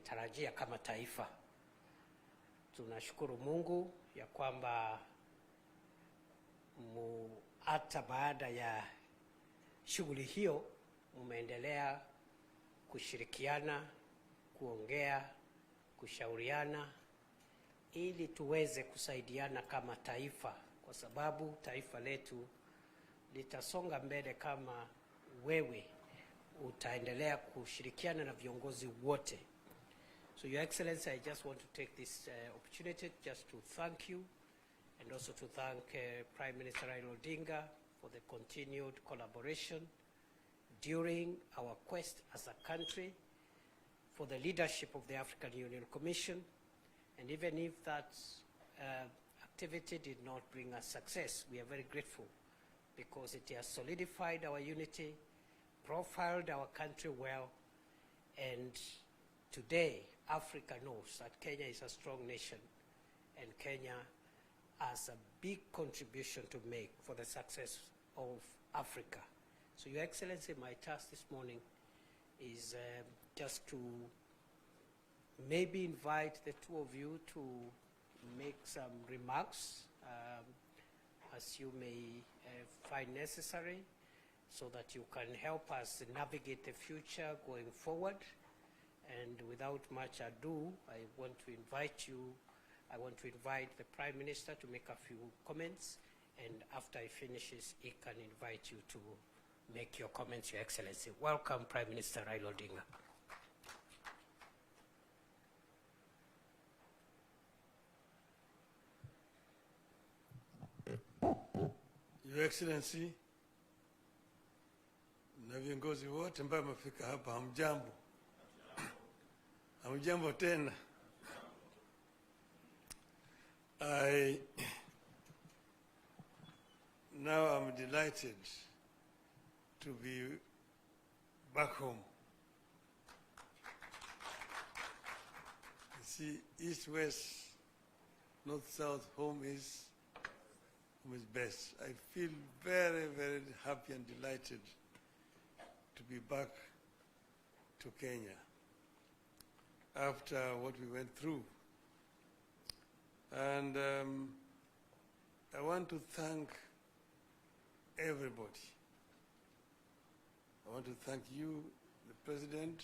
tumetarajia kama taifa. Tunashukuru Mungu ya kwamba hata baada ya shughuli hiyo umeendelea kushirikiana, kuongea, kushauriana ili tuweze kusaidiana kama taifa, kwa sababu taifa letu litasonga mbele kama wewe utaendelea kushirikiana na viongozi wote. So Your Excellency, I just want to take this opportunity just to thank you and also to thank Prime Minister Raila Odinga for the continued collaboration during our quest as a country for the leadership of the African Union Commission. And even if that activity did not bring us success, we are very grateful because it has solidified our unity, profiled our country well, and today Africa knows that Kenya is a strong nation and Kenya has a big contribution to make for the success of Africa. So Your Excellency, my task this morning is just to maybe invite the two of you to make some remarks as you may find necessary, so that you can help us navigate the future going forward. And without much ado, I want to invite the Prime Minister to make a few comments, and after he finishes, he can invite you to make your comments, Your Excellency. Welcome, Prime Minister Raila Odinga. Your Excellency, na viongozi wote ambao wamefika hapa, hamjambo. Hamjambo tena. Now I'm delighted to be back home. You see, east, west, north, south, home is best. I feel very, very happy and delighted to be back to Kenya after what we went through. And I want to thank everybody. I want to thank you, the President,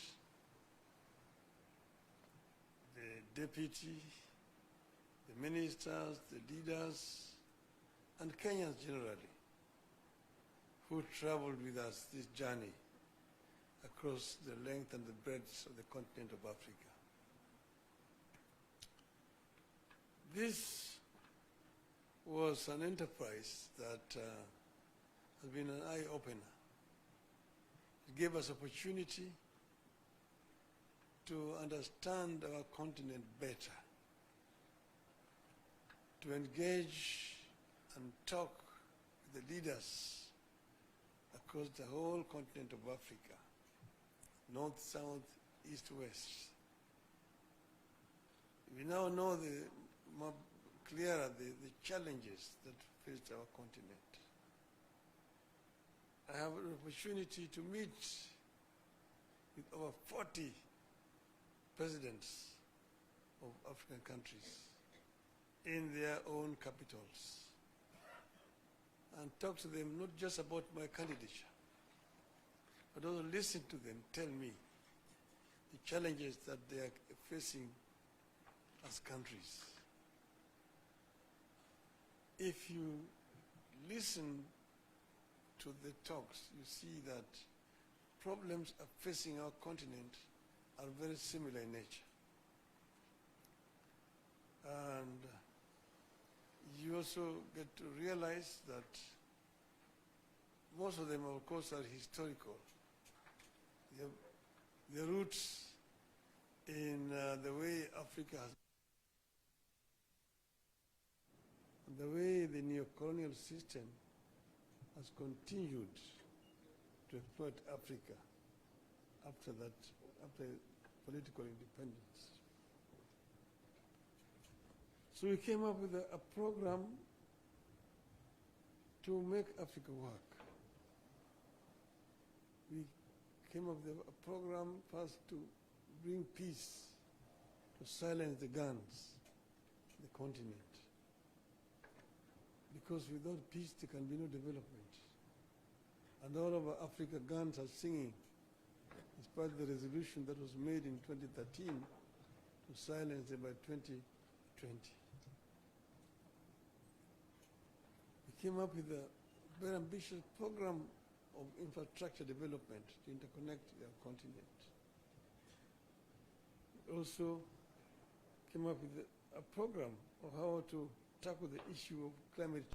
the Deputy, the Ministers, the leaders, and Kenyans generally, who traveled with us this journey across the length and the breadth of the continent of Africa. This was an enterprise that has been an eye-opener. It gave us opportunity to understand our continent better, to engage and talk with the leaders across the whole continent of Africa, north, south, east, west. We now know more clearer the challenges that face our continent. I have an opportunity to meet with over 40 presidents of African countries in their own capitals, and talk to them not just about my candidature, but also listen to them tell me the challenges that they are facing as countries. If you listen to the talks, you see that problems are facing our continent are very similar in nature. And you also get to realize that most of them, of course, are historical. The roots in the way Africa has, the way the neo-colonial system has continued to exploit Africa after political independence. So we came up with a program to make Africa work. We came up with a program first to bring peace to silence the guns in the continent. Because without peace there can be no development. And all over Africa guns are singing, despite the resolution that was made in 2013 to silence them by 2020. We came up with a very ambitious program of infrastructure development to interconnect our continent. We also came up with a program of how to tackle the issue of climate change.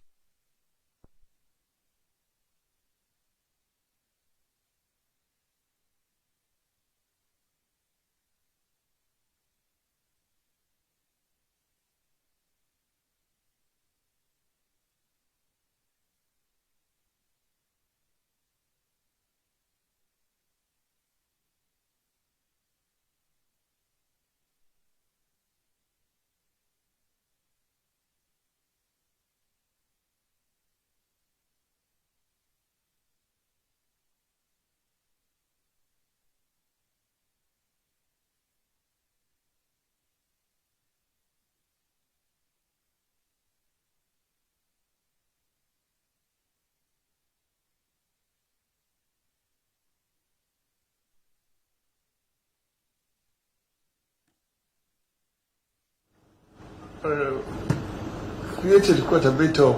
Created quite a bit of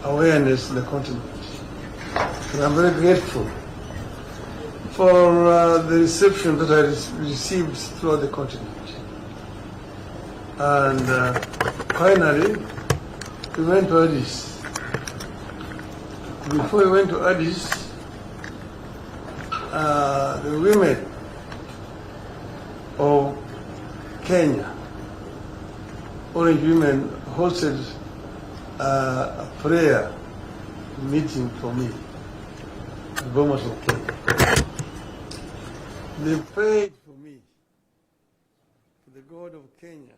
awareness in the continent. And I'm very grateful for the reception that I received throughout the continent. And finally, we went to Addis. Before we went to Addis, the women of Kenya, Orange Women, hosted a prayer meeting for me in Bomas of Kenya. They prayed for me, for the God of Kenya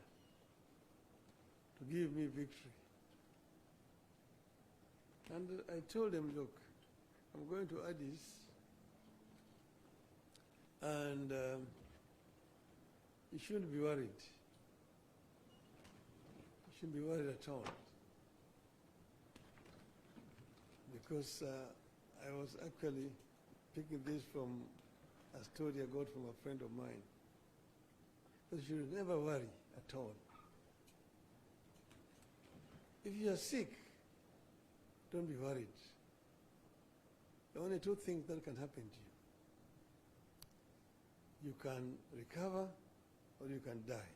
to give me victory. And I told them, look, I'm going to Addis, and you shouldn't be worried. You shouldn't be worried at all. Because I was actually picking this from a story I got from a friend of mine. But you should never worry at all. If you are sick, don't be worried. There are only two things that can happen to you. You can recover or you can die.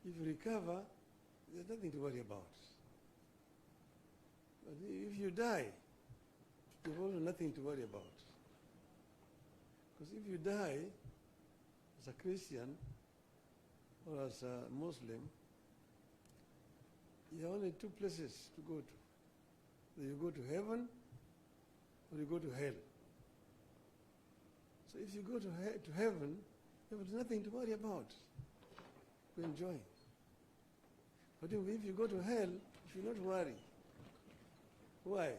If you recover, there's nothing to worry about. But if you die, you've also nothing to worry about. Because if you die as a Christian or as a Muslim, you have only two places to go to. Either you go to heaven or you go to hell. So if you go to heaven, there is nothing to worry about. You enjoy. But if you go to hell, you should not worry. Why?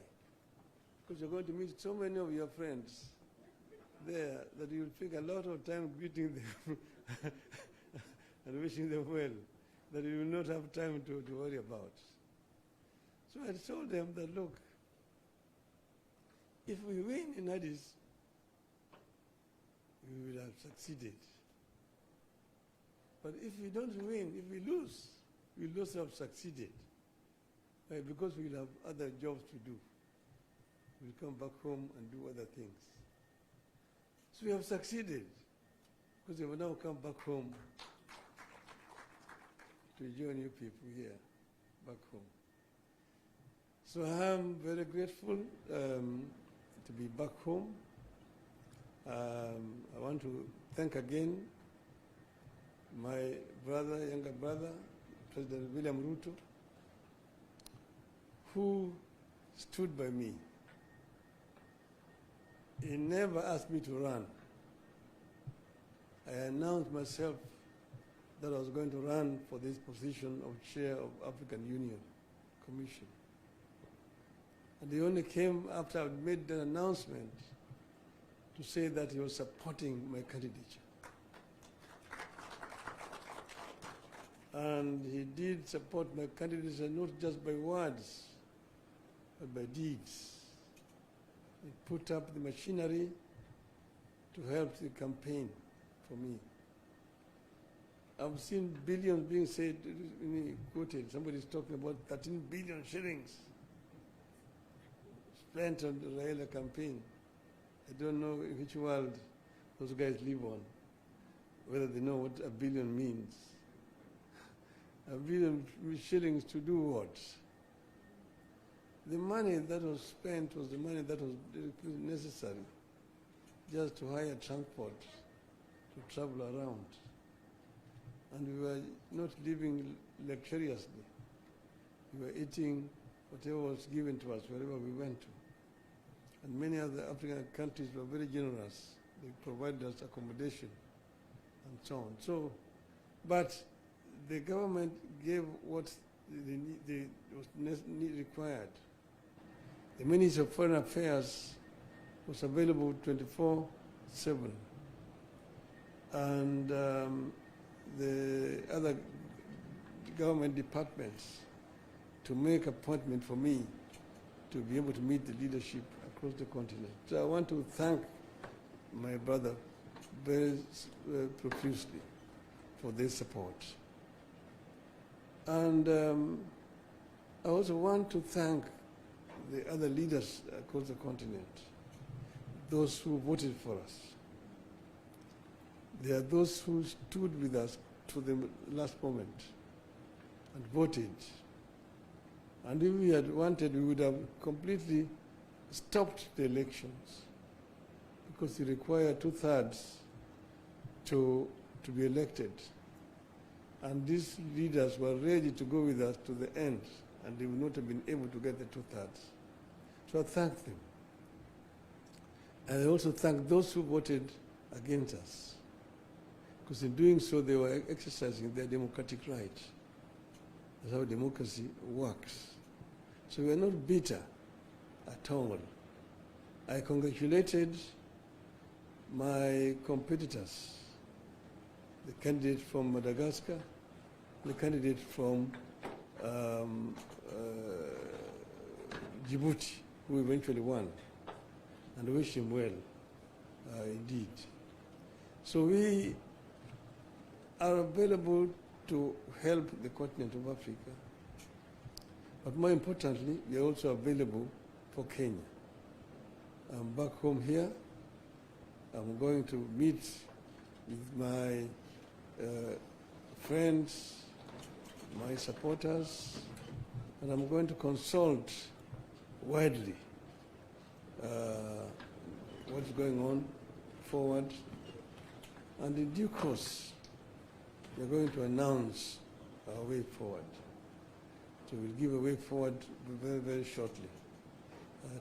Because you're going to meet so many of your friends there that you'll take a lot of time greeting them and wishing them well, that you will not have time to worry about. So I told them that, look, if we win in Addis, we will have succeeded. But if we don't win, if we lose, we will also have succeeded. Because we will have other jobs to do. We'll come back home and do other things. So we have succeeded, because we will now come back home to join you people here, back home. So I am very grateful to be back home. I want to thank again my brother, younger brother, President William Ruto, who stood by me. He never asked me to run. I announced myself that I was going to run for this position of chair of African Union Commission. And he only came after I made the announcement to say that he was supporting my candidature. And he did support my candidacy not just by words, but by deeds. He put up the machinery to help the campaign for me. I've seen billions being said, quoted. Somebody's talking about 13 billion shillings spent on the Raila campaign. I don't know in which world those guys live on, whether they know what a billion means. A billion shillings to do what? The money that was spent was the money that was necessary just to hire transport, to travel around. And we were not living luxuriously. We were eating whatever was given to us wherever we went to. And many other African countries were very generous. They provided us accommodation and so on. So, but the government gave what was required. The Ministry of Foreign Affairs was available 24/7. And the other government departments to make appointment for me to be able to meet the leadership across the continent. So I want to thank my brother very profusely for their support. And I also want to thank the other leaders across the continent, those who voted for us. There are those who stood with us to the last moment and voted. And if we had wanted, we would have completely stopped the elections because they require 2/3 to be elected. And these leaders were ready to go with us to the end, and they would not have been able to get the 2/3. So I thank them. And I also thank those who voted against us, because in doing so they were exercising their democratic right. That's how democracy works. So we are not bitter at all. I congratulated my competitors, the candidate from Madagascar, the candidate from Djibouti, who eventually won, and wish him well, indeed. So we are available to help the continent of Africa, but more importantly, we are also available for Kenya. I'm back home here. I'm going to meet with my friends, my supporters, and I'm going to consult widely what's going on forward. And in due course, we're going to announce our way forward. So we'll give a way forward very, very shortly.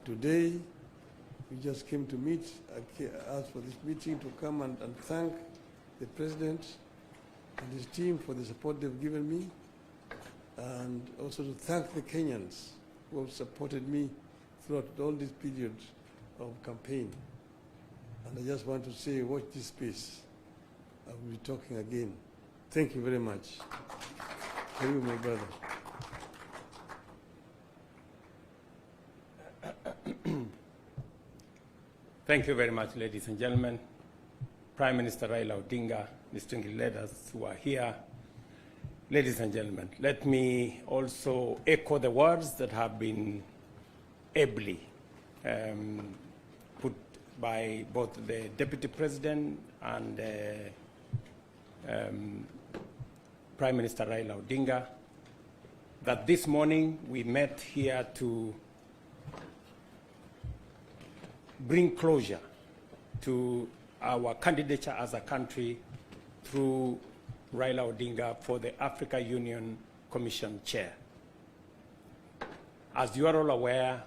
Today, we just came to meet. I asked for this meeting to come and thank the President and his team for the support they've given me, and also to thank the Kenyans who have supported me throughout all this period of campaign. And I just want to say, watch this space. I will be talking again. Thank you very much. Thank you, my brother. Thank you very much, ladies and gentlemen. Prime Minister Raila Odinga, distinguished leaders who are here, ladies and gentlemen, let me also echo the words that have been ably put by both the Deputy President and Prime Minister Raila Odinga, that this morning we met here to bring closure to our candidature as a country through Raila Odinga for the Africa Union Commission Chair. As you are all aware,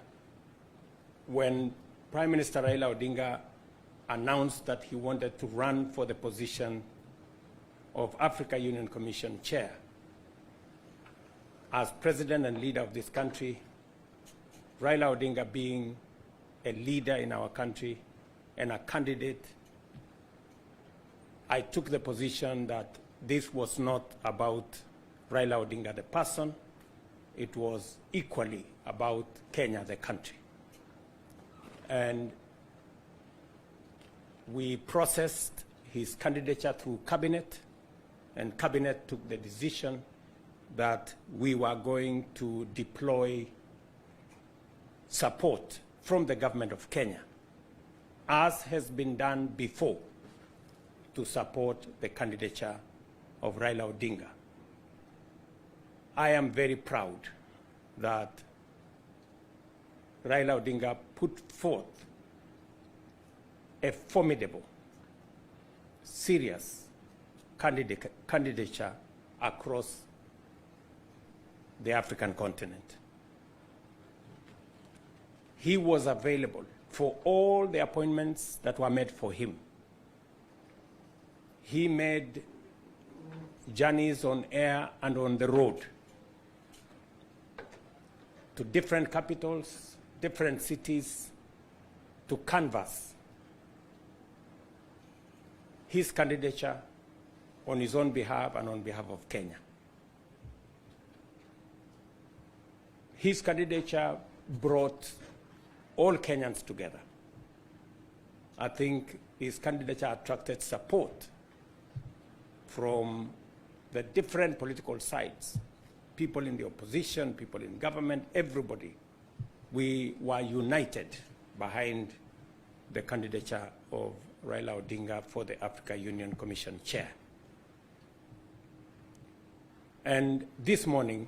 when Prime Minister Raila Odinga announced that he wanted to run for the position of Africa Union Commission Chair, as President and leader of this country, Raila Odinga being a leader in our country and a candidate, I took the position that this was not about Raila Odinga the person. It was equally about Kenya the country. And we processed his candidature through cabinet, and cabinet took the decision that we were going to deploy support from the government of Kenya, as has been done before, to support the candidature of Raila Odinga. I am very proud that Raila Odinga put forth a formidable, serious candidature across the African continent. He was available for all the appointments that were made for him. He made journeys on air and on the road to different capitals, different cities, to canvass his candidature on his own behalf and on behalf of Kenya. His candidature brought all Kenyans together. I think his candidature attracted support from the different political sides, people in the opposition, people in government, everybody. We were united behind the candidature of Raila Odinga for the Africa Union Commission chair. And this morning,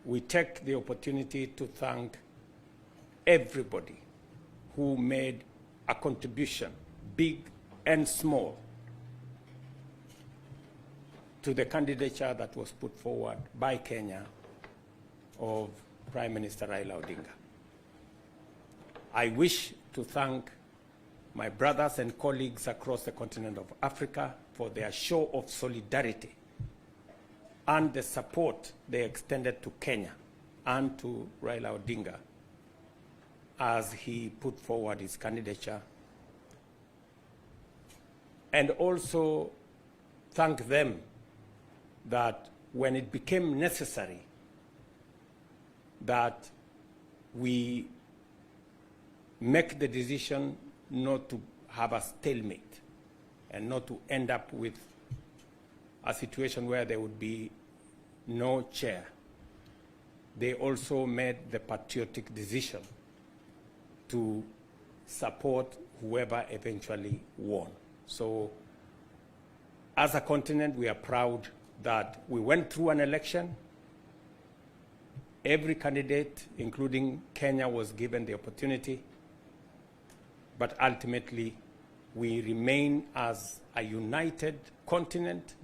we take the opportunity to thank everybody who made a contribution, big and small, to the candidature that was put forward by Kenya of Prime Minister Raila Odinga. I wish to thank my brothers and colleagues across the continent of Africa for their show of solidarity and the support they extended to Kenya and to Raila Odinga as he put forward his candidature. And also thank them that when it became necessary that we make the decision not to have a stalemate and not to end up with a situation where there would be no chair, they also made the patriotic decision to support whoever eventually won. So as a continent, we are proud that we went through an election. Every candidate, including Kenya, was given the opportunity, but ultimately we remain as a united continent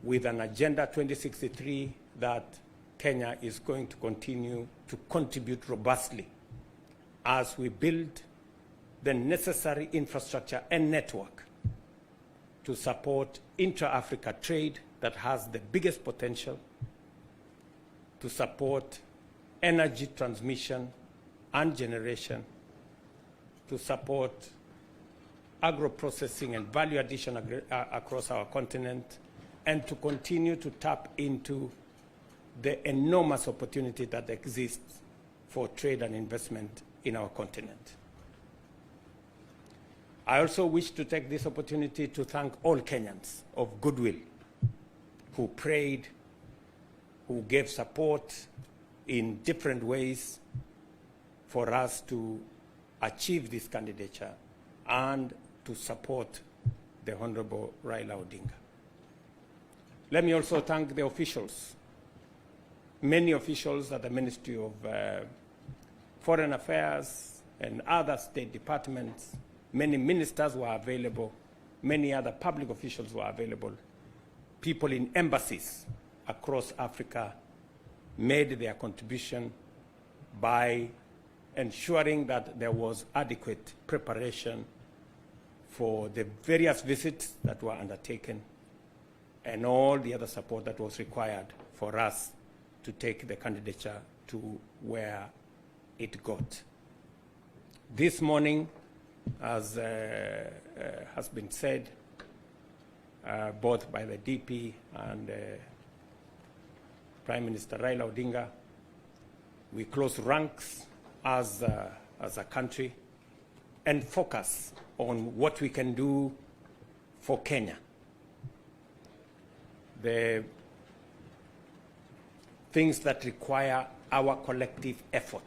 with an Agenda 2063 that Kenya is going to continue to contribute robustly as we build the necessary infrastructure and network to support intra-Africa trade that has the biggest potential, to support energy transmission and generation, to support agro-processing and value addition across our continent, and to continue to tap into the enormous opportunity that exists for trade and investment in our continent. I also wish to take this opportunity to thank all Kenyans of goodwill who prayed, who gave support in different ways for us to achieve this candidature and to support the Honorable Raila Odinga. Let me also thank the officials, many officials at the Ministry of Foreign Affairs and other state departments. Many ministers were available, many other public officials were available. People in embassies across Africa made their contribution by ensuring that there was adequate preparation for the various visits that were undertaken and all the other support that was required for us to take the candidature to where it got. This morning, as has been said, both by the DP and Prime Minister Raila Odinga, we close ranks as a country and focus on what we can do for Kenya. The things that require our collective effort.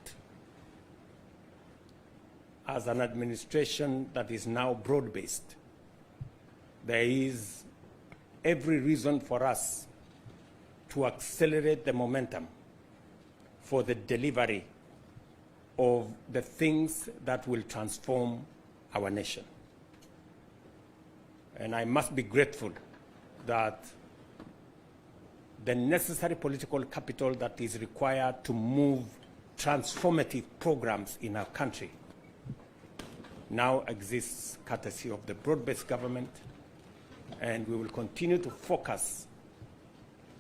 As an administration that is now broad-based, there is every reason for us to accelerate the momentum for the delivery of the things that will transform our nation. And I must be grateful that the necessary political capital that is required to move transformative programs in our country now exists courtesy of the broad-based government, and we will continue to focus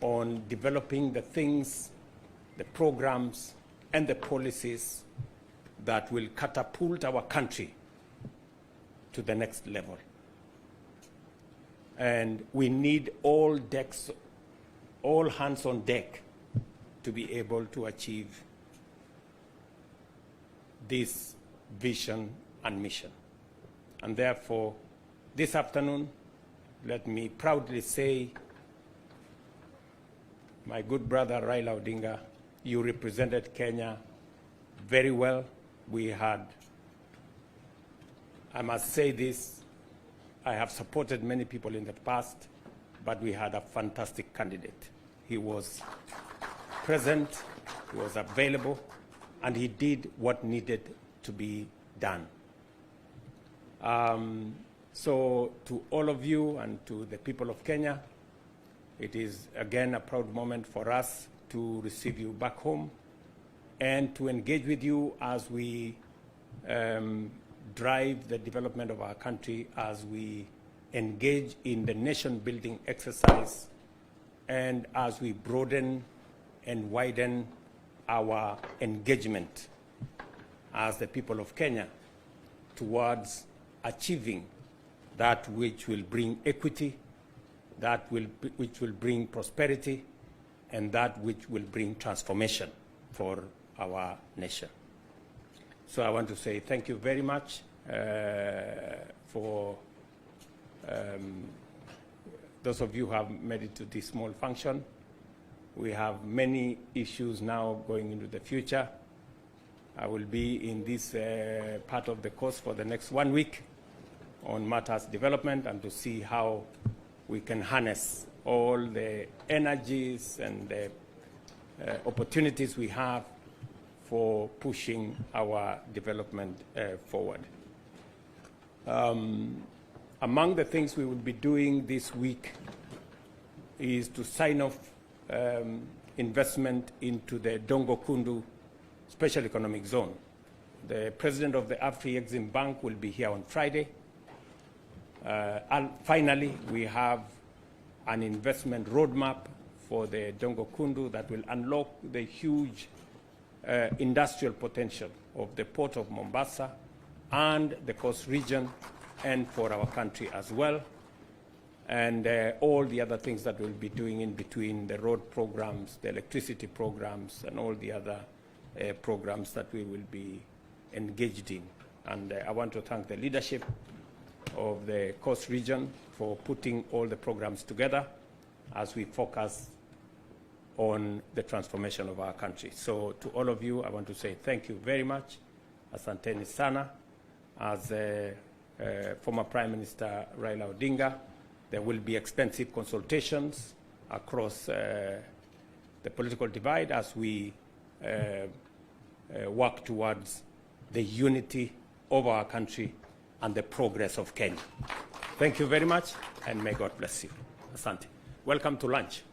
on developing the things, the programs, and the policies that will catapult our country to the next level. And we need all hands on deck to be able to achieve this vision and mission. And therefore, this afternoon, let me proudly say, my good brother Raila Odinga, you represented Kenya very well. We had, I must say this, I have supported many people in the past, but we had a fantastic candidate. He was present, he was available, and he did what needed to be done. So to all of you and to the people of Kenya, it is again a proud moment for us to receive you back home and to engage with you as we drive the development of our country, as we engage in the nation-building exercise, and as we broaden and widen our engagement as the people of Kenya towards achieving that which will bring equity, which will bring prosperity, and that which will bring transformation for our nation. So I want to say thank you very much for those of you who have made it to this small function. We have many issues now going into the future. I will be in this part of the course for the next 1 week on matters development and to see how we can harness all the energies and the opportunities we have for pushing our development forward. Among the things we will be doing this week is to sign off investment into the Dongo Kundu Special Economic Zone. The president of the Afri-Exim Bank will be here on Friday. And finally, we have an investment roadmap for the Dongo Kundu that will unlock the huge industrial potential of the port of Mombasa and the coast region, and for our country as well, and all the other things that we'll be doing in between, the road programs, the electricity programs, and all the other programs that we will be engaged in. And I want to thank the leadership of the coast region for putting all the programs together as we focus on the transformation of our country. So to all of you, I want to say thank you very much. Asanteni sana. As former Prime Minister Raila Odinga, there will be extensive consultations across the political divide as we work towards the unity of our country and the progress of Kenya. Thank you very much, and may God bless you. Asante. Welcome to lunch.